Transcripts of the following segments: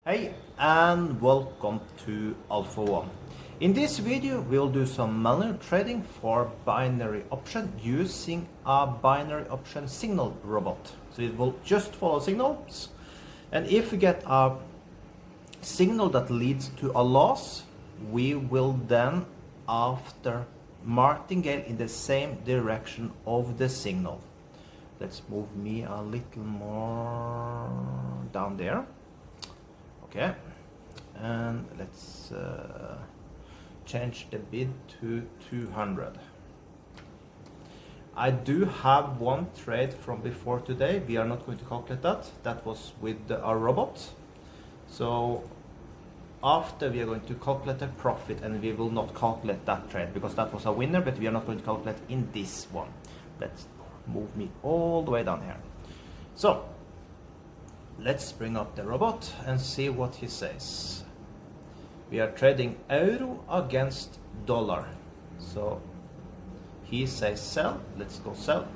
Hey and welcome to Alpha One. In this video we'll do some manual trading for binary option using a binary option signal robot. So it will just follow signals, and if we get a signal that leads to a loss, we will then after martingale in the same direction of the signal. Let's move me a little more down there. Okay, and let's change the bid to 200. I do have one trade from before today. We are not going to calculate that. That was with our robot. So after we are going to calculate the profit, and we will not calculate that trade because that was a winner, but we are not going to calculate in this one. Let's move me all the way down here. So let's bring up the robot and see what he says. We are trading euro against dollar. So he says sell. Let's go sell.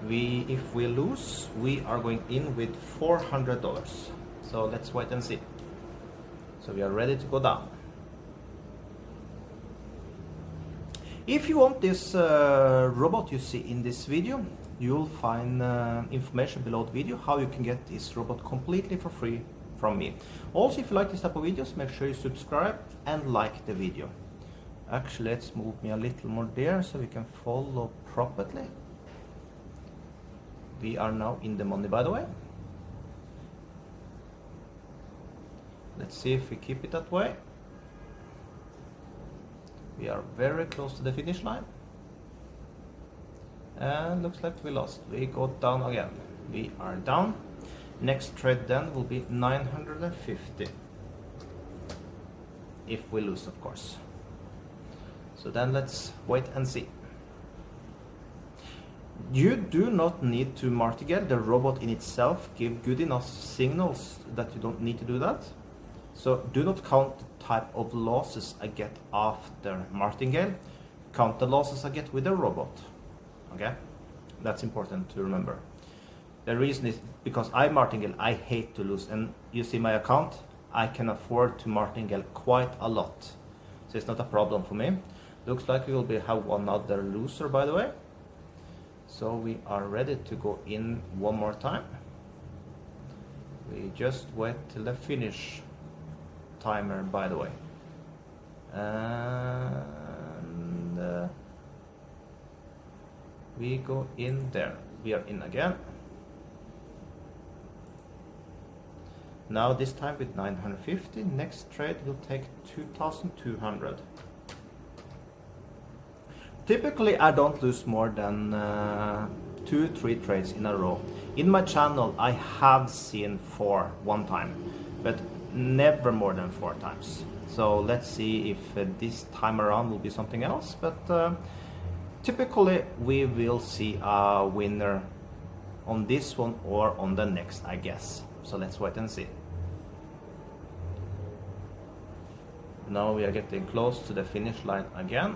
If we lose, we are going in with $400. So let's wait and see. So we are ready to go down. If you want this robot you see in this video, you'll find information below the video how you can get this robot completely for free from me. Also, if you like this type of videos, make sure you subscribe and like the video. Actually, let's move me a little more there so we can follow properly. We are now in the money, by the way. Let's see if we keep it that way. We are very close to the finish line. And looks like we lost. We go down again. We are down. Next trade then will be 950. If we lose, of course. So then let's wait and see. You do not need to martingale. The robot in itself gives good enough signals that you don't need to do that. So do not count the type of losses I get after martingale. Count the losses I get with the robot. Okay, that's important to remember. The reason is because I martingale, I hate to lose, and you see my account, I can afford to martingale quite a lot, so it's not a problem for me. Looks like we will have one other loser, by the way, so we are ready to go in one more time. We just wait till the finish timer, by the way, and we go in there. We are in again. Now this time with 950. Next trade will take 2,200. Typically I don't lose more than 2-3 trades in a row. In my channel I have seen 4 one time, but never more than 4 times. So let's see if this time around will be something else, but typically we will see a winner on this one or on the next, I guess. So let's wait and see. Now we are getting close to the finish line again.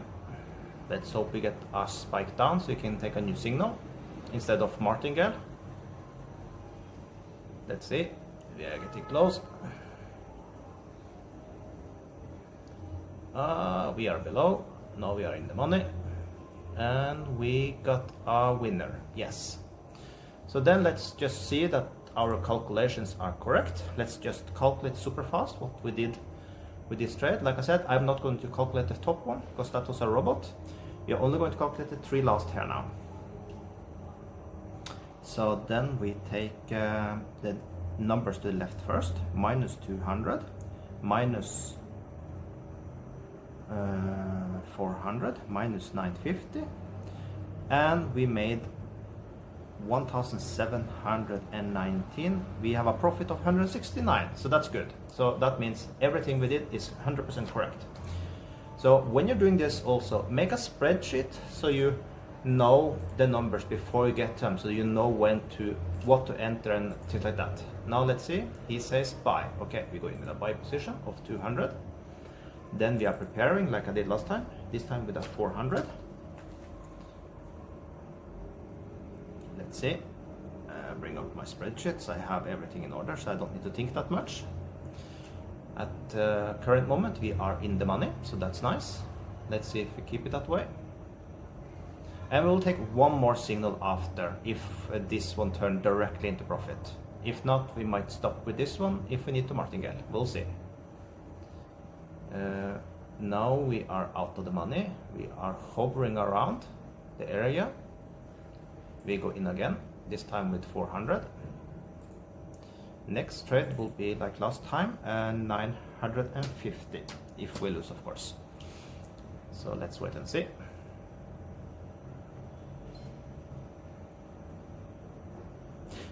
Let's hope we get a spike down so we can take a new signal instead of martingale. Let's see. We are getting close. We are below. Now we are in the money. And we got a winner. Yes. So then let's just see that our calculations are correct. Let's just calculate super fast what we did with this trade. Like I said, I'm not going to calculate the top one because that was a robot. We are only going to calculate the 3 last here now. So then we take the numbers to the left first. Minus 200, minus 400, minus 950, and we made 1,719. We have a profit of 169, so that's good. So that means everything we did is 100% correct. So when you're doing this, also make a spreadsheet so you know the numbers before you get them, so you know what to enter and things like that. Now let's see. He says buy. Okay, we go in with a buy position of 200. Then we are preparing like I did last time, this time with a 400. Let's see, bring up my spreadsheets. I have everything in order, so I don't need to think that much. At current moment, we are in the money, so that's nice. Let's see if we keep it that way. And we'll take one more signal after if this one turned directly into profit. If not, we might stop with this one if we need to martingale. We'll see. Now we are out of the money. We are hovering around the area. We go in again, this time with 400. Next trade will be like last time, 950, if we lose, of course. So let's wait and see.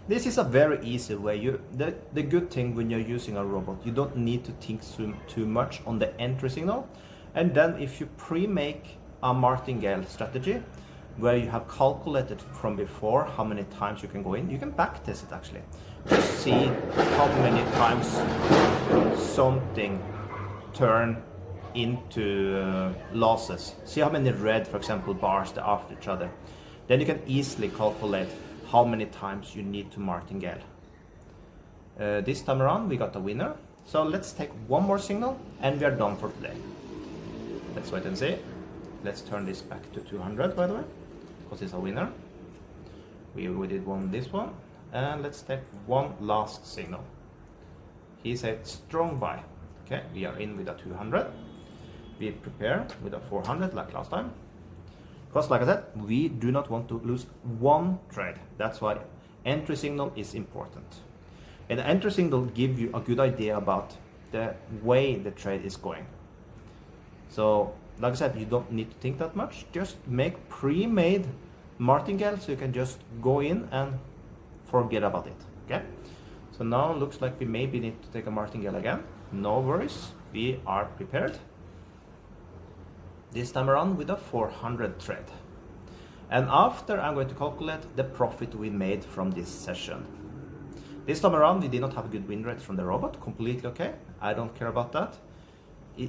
This is a very easy way. The good thing when you're using a robot, you don't need to think too much on the entry signal. And then if you pre-make a martingale strategy, where you have calculated from before how many times you can go in, you can backtest it actually. Just see how many times something turn into losses. See how many red, for example, bars there after each other. Then you can easily calculate how many times you need to martingale. This time around we got a winner. So let's take one more signal and we are done for today. Let's wait and see. Let's turn this back to 200 by the way, because it's a winner. We did this one. And let's take one last signal. He said strong buy. Okay, we are in with a 200. We prepare with a 400 like last time. Because like I said, we do not want to lose one trade. That's why entry signal is important. And the entry signal gives you a good idea about the way the trade is going. So like I said, you don't need to think that much. Just make pre-made martingale so you can just go in and forget about it. Okay. So now it looks like we maybe need to take a martingale again. No worries, we are prepared. This time around with a 400 trade. And after I'm going to calculate the profit we made from this session. This time around we did not have a good win rate from the robot, completely okay. I don't care about that.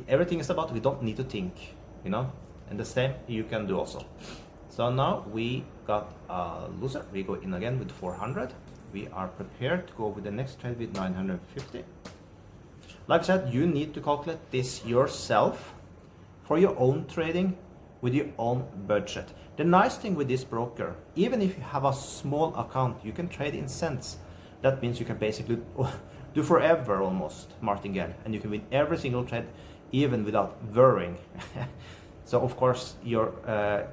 Everything is about we don't need to think, you know, and the same you can do also. So now we got a loser. We go in again with 400. We are prepared to go with the next trade with 950. Like I said, you need to calculate this yourself for your own trading with your own budget. The nice thing with this broker, even if you have a small account, you can trade in cents. That means you can basically do forever almost martingale, and you can win every single trade even without worrying. So of course your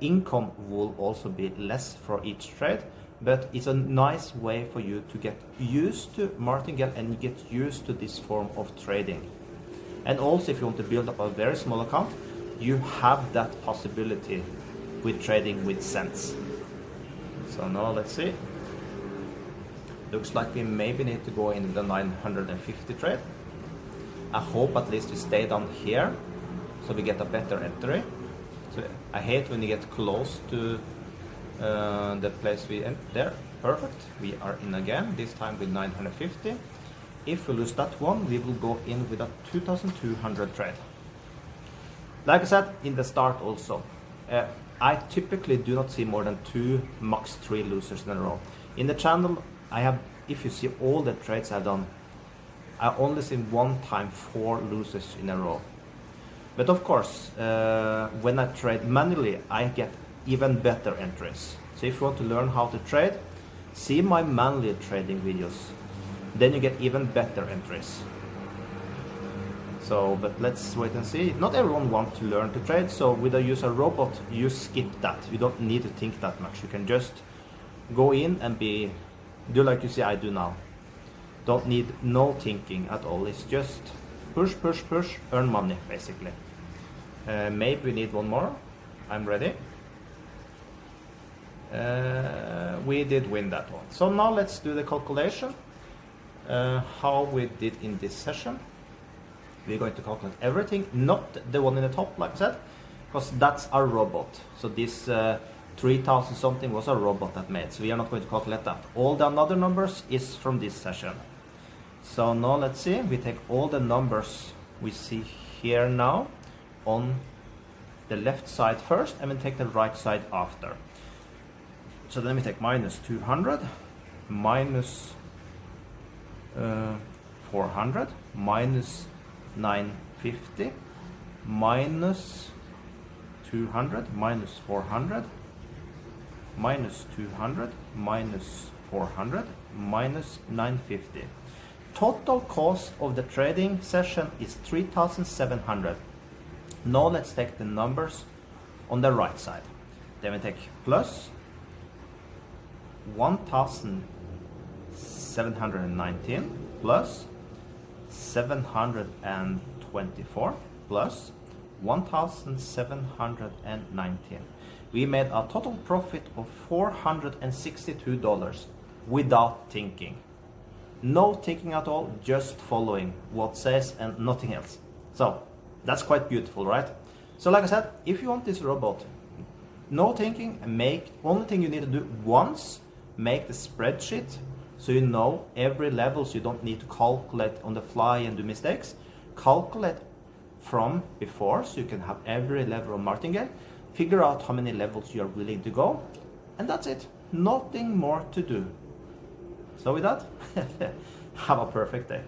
income will also be less for each trade, but it's a nice way for you to get used to martingale and get used to this form of trading. And also if you want to build up a very small account, you have that possibility with trading with cents. So now let's see. Looks like we maybe need to go in the 950 trade. I hope at least we stay down here so we get a better entry. So I hate when you get close to the place we end there. Perfect. We are in again, this time with 950. If we lose that one, we will go in with a 2200 trade. Like I said in the start also, I typically do not see more than 2, max 3 losers in a row. In the channel, I have, if you see all the trades I've done, I only seen one time 4 losers in a row. But of course, when I trade manually, I get even better entries. So if you want to learn how to trade, see my manually trading videos. Then you get even better entries. So, but let's wait and see. Not everyone wants to learn to trade, so with a user robot, you skip that. You don't need to think that much. You can just go in and do like you see I do now. Don't need no thinking at all. It's just push, push, push, earn money, basically. Maybe we need one more. I'm ready. We did win that one. So now let's do the calculation. How we did in this session. We're going to calculate everything, not the one in the top, like I said, because that's our robot. So this 3000 something was a robot that made, so we are not going to calculate that. All the other numbers is from this session. So now let's see, we take all the numbers we see here now on the left side first, and we take the right side after. So then we take minus 200, minus 400 minus 950 minus 200 minus 400 minus 200 minus 400 minus 950. Total cost of the trading session is 3,700. Now let's take the numbers on the right side. Then we take plus 1,719 plus 724 plus 1,719. We made a total profit of $462 without thinking. No thinking at all, just following what says and nothing else. So that's quite beautiful, right? So like I said, if you want this robot, no thinking, only thing you need to do once, make the spreadsheet so you know every level, so you don't need to calculate on the fly and do mistakes. Calculate from before so you can have every level on martingale. Figure out how many levels you are willing to go, and that's it. Nothing more to do. So with that, have a perfect day.